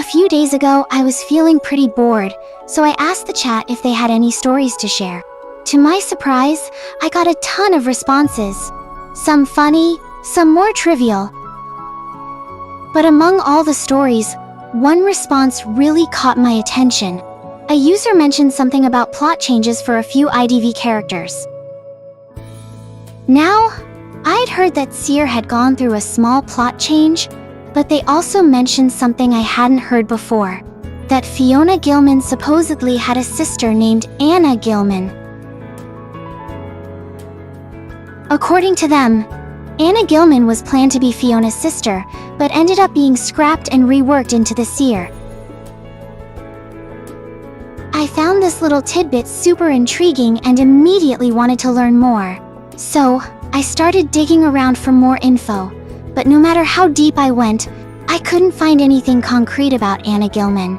A few days ago, I was feeling pretty bored, so I asked the chat if they had any stories to share. To my surprise, I got a ton of responses. Some funny, some more trivial. But among all the stories, one response really caught my attention. A user mentioned something about plot changes for a few IDV characters. Now, I'd heard that Seer had gone through a small plot change, but they also mentioned something I hadn't heard before. That Fiona Gilman supposedly had a sister named Anna Gilman. According to them, Anna Gilman was planned to be Fiona's sister, but ended up being scrapped and reworked into the Seer. I found this little tidbit super intriguing and immediately wanted to learn more. So, I started digging around for more info, but no matter how deep I went, I couldn't find anything concrete about Anna Gilman.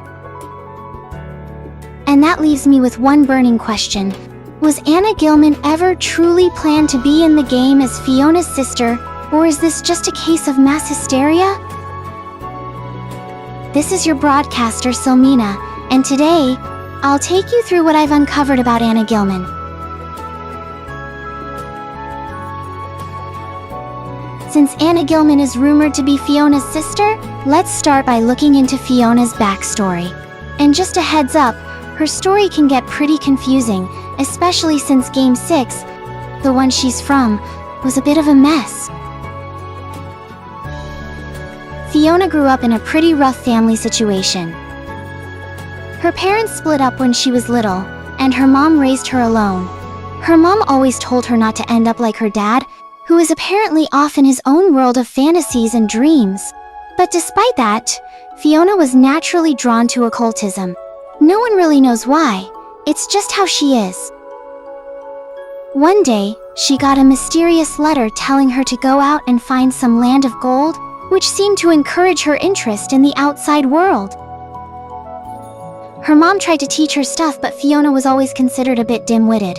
And that leaves me with one burning question. Was Anna Gilman ever truly planned to be in the game as Fiona's sister, or is this just a case of mass hysteria? This is your broadcaster Silmina, and today, I'll take you through what I've uncovered about Anna Gilman. Since Anna Gilman is rumored to be Fiona's sister, let's start by looking into Fiona's backstory. And just a heads up, her story can get pretty confusing, especially since Game 6, the one she's from, was a bit of a mess. Fiona grew up in a pretty rough family situation. Her parents split up when she was little, and her mom raised her alone. Her mom always told her not to end up like her dad, who is apparently off in his own world of fantasies and dreams. But despite that, Fiona was naturally drawn to occultism. No one really knows why, it's just how she is. One day, she got a mysterious letter telling her to go out and find some land of gold, which seemed to encourage her interest in the outside world. Her mom tried to teach her stuff, but Fiona was always considered a bit dim-witted.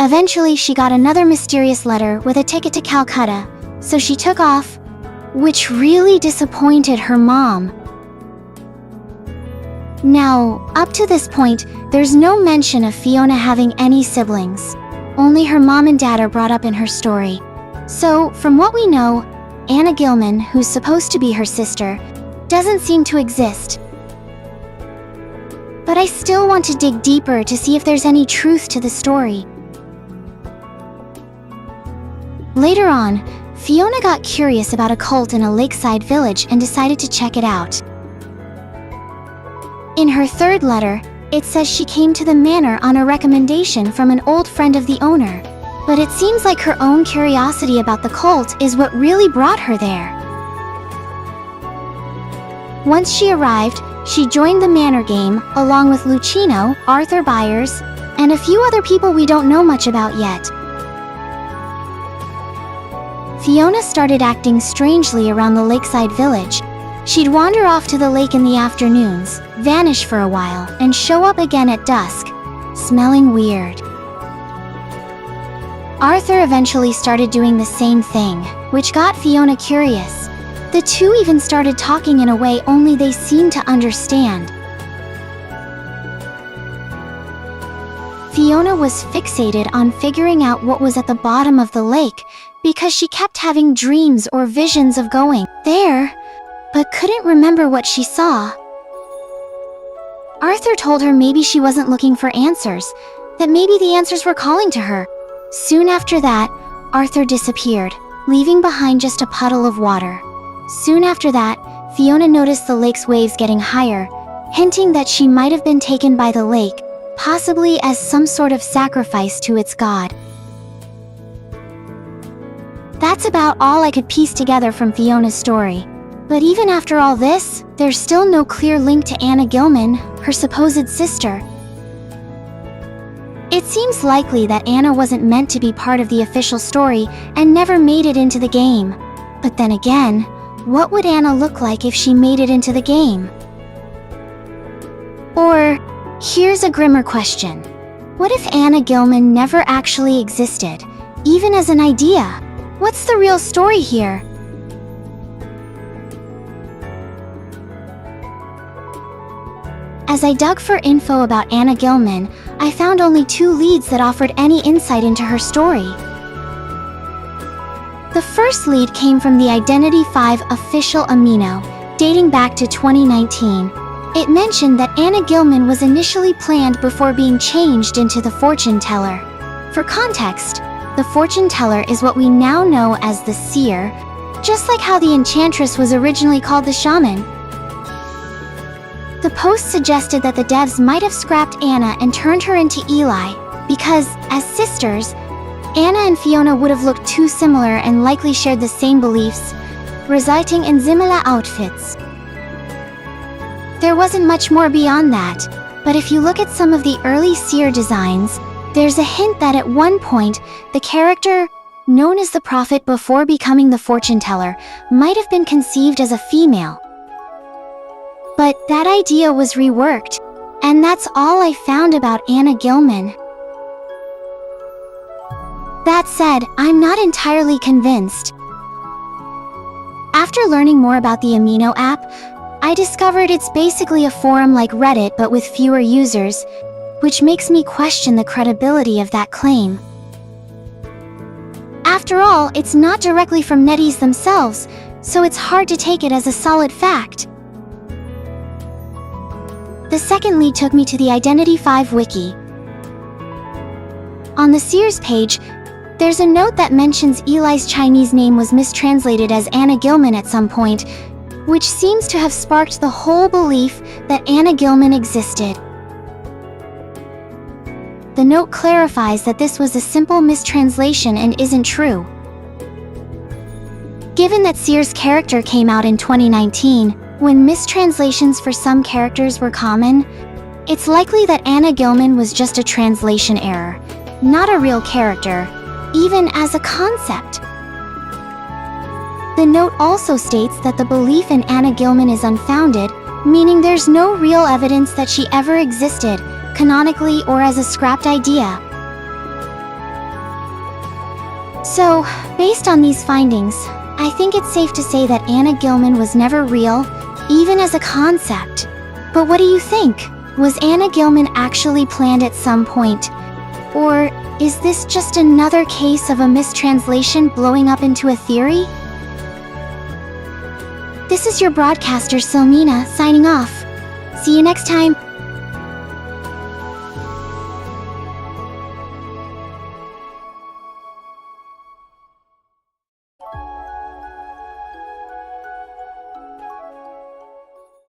Eventually, she got another mysterious letter with a ticket to Calcutta, so she took off, which really disappointed her mom. Now, up to this point, there's no mention of Fiona having any siblings. Only her mom and dad are brought up in her story. So, from what we know, Anna Gilman, who's supposed to be her sister, doesn't seem to exist. But I still want to dig deeper to see if there's any truth to the story. Later on, Fiona got curious about a cult in a lakeside village and decided to check it out. In her third letter, it says she came to the manor on a recommendation from an old friend of the owner. But it seems like her own curiosity about the cult is what really brought her there. Once she arrived, she joined the manor game, along with Lucino, Arthur Byers, and a few other people we don't know much about yet. Fiona started acting strangely around the lakeside village. She'd wander off to the lake in the afternoons, vanish for a while, and show up again at dusk, smelling weird. Arthur eventually started doing the same thing, which got Fiona curious. The two even started talking in a way only they seemed to understand. Fiona was fixated on figuring out what was at the bottom of the lake, because she kept having dreams or visions of going there, but couldn't remember what she saw. Arthur told her maybe she wasn't looking for answers, that maybe the answers were calling to her. Soon after that, Arthur disappeared, leaving behind just a puddle of water. Soon after that, Fiona noticed the lake's waves getting higher, hinting that she might have been taken by the lake, possibly as some sort of sacrifice to its god. That's about all I could piece together from Fiona's story. But even after all this, there's still no clear link to Anna Gilman, her supposed sister. It seems likely that Anna wasn't meant to be part of the official story and never made it into the game. But then again, what would Anna look like if she made it into the game? Or, here's a grimmer question. What if Anna Gilman never actually existed, even as an idea? What's the real story here? As I dug for info about Anna Gilman, I found only 2 leads that offered any insight into her story. The first lead came from the Identity 5 official amino, dating back to 2019. It mentioned that Anna Gilman was initially planned before being changed into the fortune teller. For context, the fortune teller is what we now know as the seer, just like how the enchantress was originally called the shaman. The post suggested that the devs might have scrapped Anna and turned her into Eli, because, as sisters, Anna and Fiona would have looked too similar and likely shared the same beliefs, resulting in similar outfits. There wasn't much more beyond that, but if you look at some of the early seer designs, there's a hint that at one point, the character, known as the prophet before becoming the fortune teller, might have been conceived as a female. But that idea was reworked, and that's all I found about Anna Gilman. That said, I'm not entirely convinced. After learning more about the Amino app, I discovered it's basically a forum like Reddit but with fewer users, which makes me question the credibility of that claim. After all, it's not directly from netties themselves, so it's hard to take it as a solid fact. The second lead took me to the Identity 5 wiki. On the Sears page, there's a note that mentions Eli's Chinese name was mistranslated as Anna Gilman at some point, which seems to have sparked the whole belief that Anna Gilman existed. The note clarifies that this was a simple mistranslation and isn't true. Given that Sears' character came out in 2019, when mistranslations for some characters were common, it's likely that Anna Gilman was just a translation error, not a real character, even as a concept. The note also states that the belief in Anna Gilman is unfounded, meaning there's no real evidence that she ever existed, canonically or as a scrapped idea. So, based on these findings, I think it's safe to say that Anna Gilman was never real, even as a concept. But what do you think? Was Anna Gilman actually planned at some point? Or is this just another case of a mistranslation blowing up into a theory? This is your broadcaster Silmina signing off. See you next time.